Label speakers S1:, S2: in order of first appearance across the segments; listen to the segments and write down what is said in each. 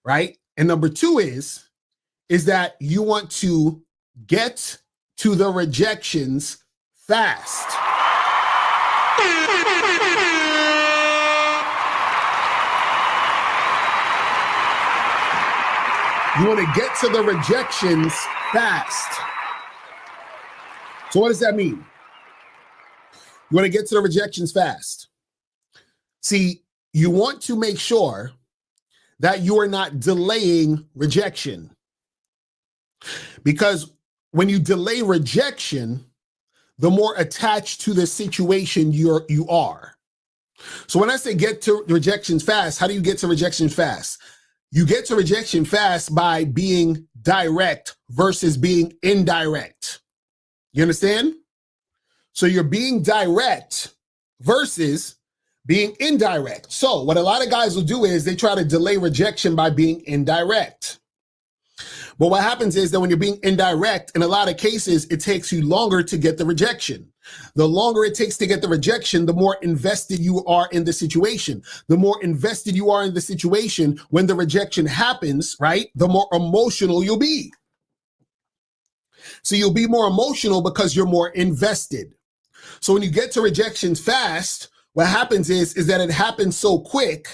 S1: right? And number two is that you want to get to the rejections fast. You want to get to the rejections fast. So what does that mean? You want to get to the rejections fast. See, you want to make sure that you are not delaying rejection. Because when you delay rejection, the more attached to the situation you are. So when I say get to rejections fast, how do you get to rejections fast? You get to rejection fast by being direct versus being indirect. You understand? So you're being direct versus being indirect. So what a lot of guys will do is they try to delay rejection by being indirect. But what happens is that when you're being indirect, in a lot of cases, it takes you longer to get the rejection. The longer it takes to get the rejection, the more invested you are in the situation. The more invested you are in the situation, when the rejection happens, right, the more emotional you'll be. So you'll be more emotional because you're more invested. So when you get to rejections fast, what happens is that it happens so quick,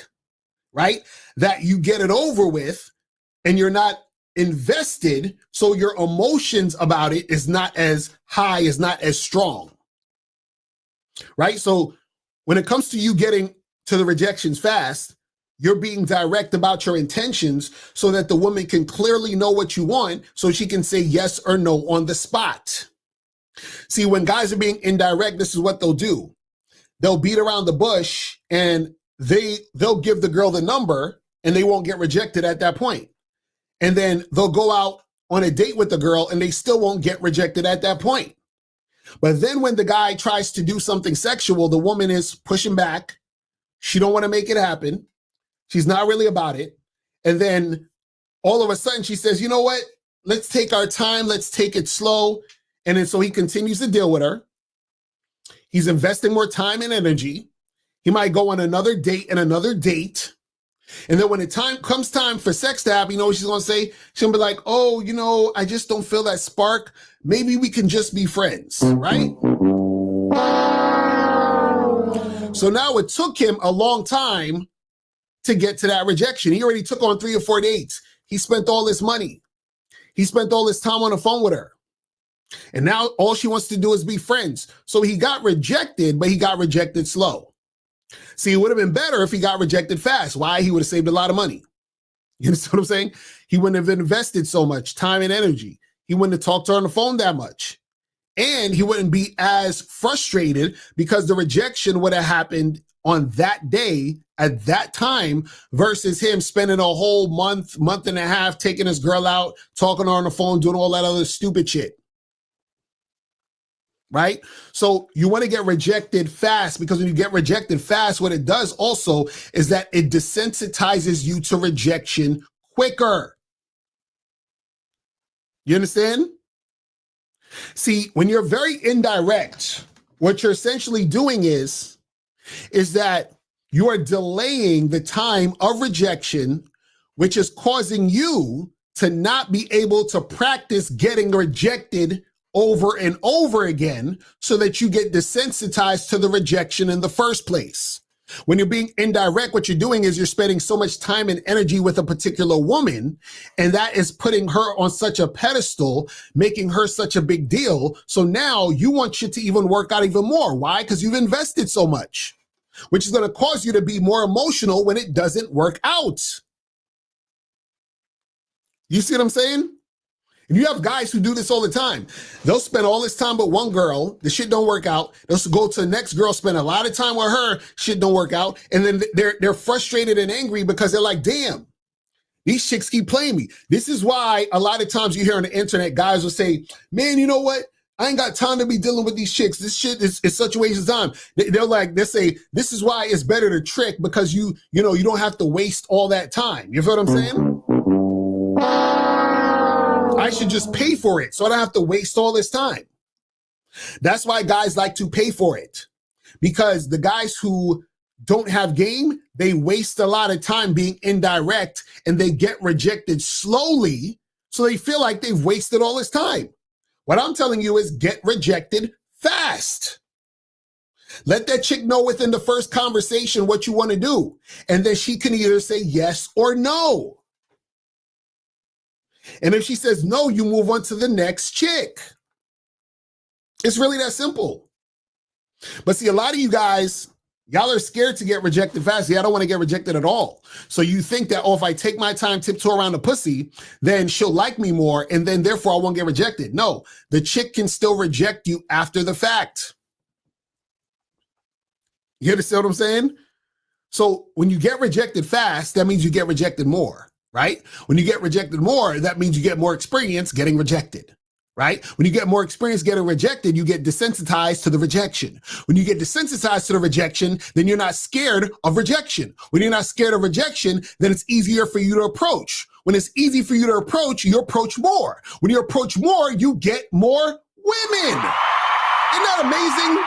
S1: right, that you get it over with and you're not invested, so your emotions about it is not as high, is not as strong, right? So when it comes to you getting to the rejections fast, you're being direct about your intentions so that the woman can clearly know what you want so she can say yes or no on the spot. See, when guys are being indirect, this is what they'll do. They'll beat around the bush and they'll give the girl the number and they won't get rejected at that point. And then they'll go out on a date with the girl and they still won't get rejected at that point. But then when the guy tries to do something sexual, the woman is pushing back. She don't want to make it happen. She's not really about it. And then all of a sudden she says, you know what? Let's take our time. Let's take it slow. And then so he continues to deal with her. He's investing more time and energy. He might go on another date and another date. And then when it comes time for sex to happen, you know what she's going to say? She'll be like, oh, you know, I just don't feel that spark. Maybe we can just be friends, right? So now it took him a long time to get to that rejection. He already took on 3 or 4 dates. He spent all this money. He spent all this time on the phone with her. And now all she wants to do is be friends. So he got rejected, but he got rejected slow. See, it would have been better if he got rejected fast. Why? He would have saved a lot of money. You understand what I'm saying? He wouldn't have invested so much time and energy. He wouldn't have talked to her on the phone that much. And he wouldn't be as frustrated because the rejection would have happened on that day at that time versus him spending a whole month and a half taking his girl out, talking to her on the phone, doing all that other stupid shit. Right? So you want to get rejected fast because when you get rejected fast, what it does also is that it desensitizes you to rejection quicker. You understand? See, when you're very indirect, what you're essentially doing is that you are delaying the time of rejection, which is causing you to not be able to practice getting rejected over and over again so that you get desensitized to the rejection in the first place. When you're being indirect, what you're doing is you're spending so much time and energy with a particular woman, and that is putting her on such a pedestal, making her such a big deal. So now you want shit to even work out even more. Why? Because you've invested so much, which is going to cause you to be more emotional when it doesn't work out. You see what I'm saying? And you have guys who do this all the time. They'll spend all this time with one girl, the shit don't work out. They'll go to the next girl, spend a lot of time with her, shit don't work out. And then they're frustrated and angry because they're like, damn, these chicks keep playing me. This is why a lot of times you hear on the internet, guys will say, man, you know what? I ain't got time to be dealing with these chicks. This shit is such a waste of time. They say, this is why it's better to trick because you don't have to waste all that time. You feel what I'm saying? I should just pay for it so I don't have to waste all this time. That's why guys like to pay for it, because the guys who don't have game, they waste a lot of time being indirect and they get rejected slowly. So they feel like they've wasted all this time. What I'm telling you is get rejected fast. Let that chick know within the first conversation what you want to do. And then she can either say yes or no. And if she says no, you move on to the next chick. It's really that simple. But see, a lot of you guys, y'all are scared to get rejected fast. Yeah, I don't want to get rejected at all. So you think that, oh, if I take my time, tiptoe around the pussy, then she'll like me more, and then therefore I won't get rejected. No, the chick can still reject you after the fact. You understand what I'm saying? So when you get rejected fast, that means you get rejected more, right? When you get rejected more, that means you get more experience getting rejected. Right? When you get more experience getting rejected, you get desensitized to the rejection. When you get desensitized to the rejection, then you're not scared of rejection. When you're not scared of rejection, then it's easier for you to approach. When it's easy for you to approach, you approach more. When you approach more, you get more women. Isn't that amazing?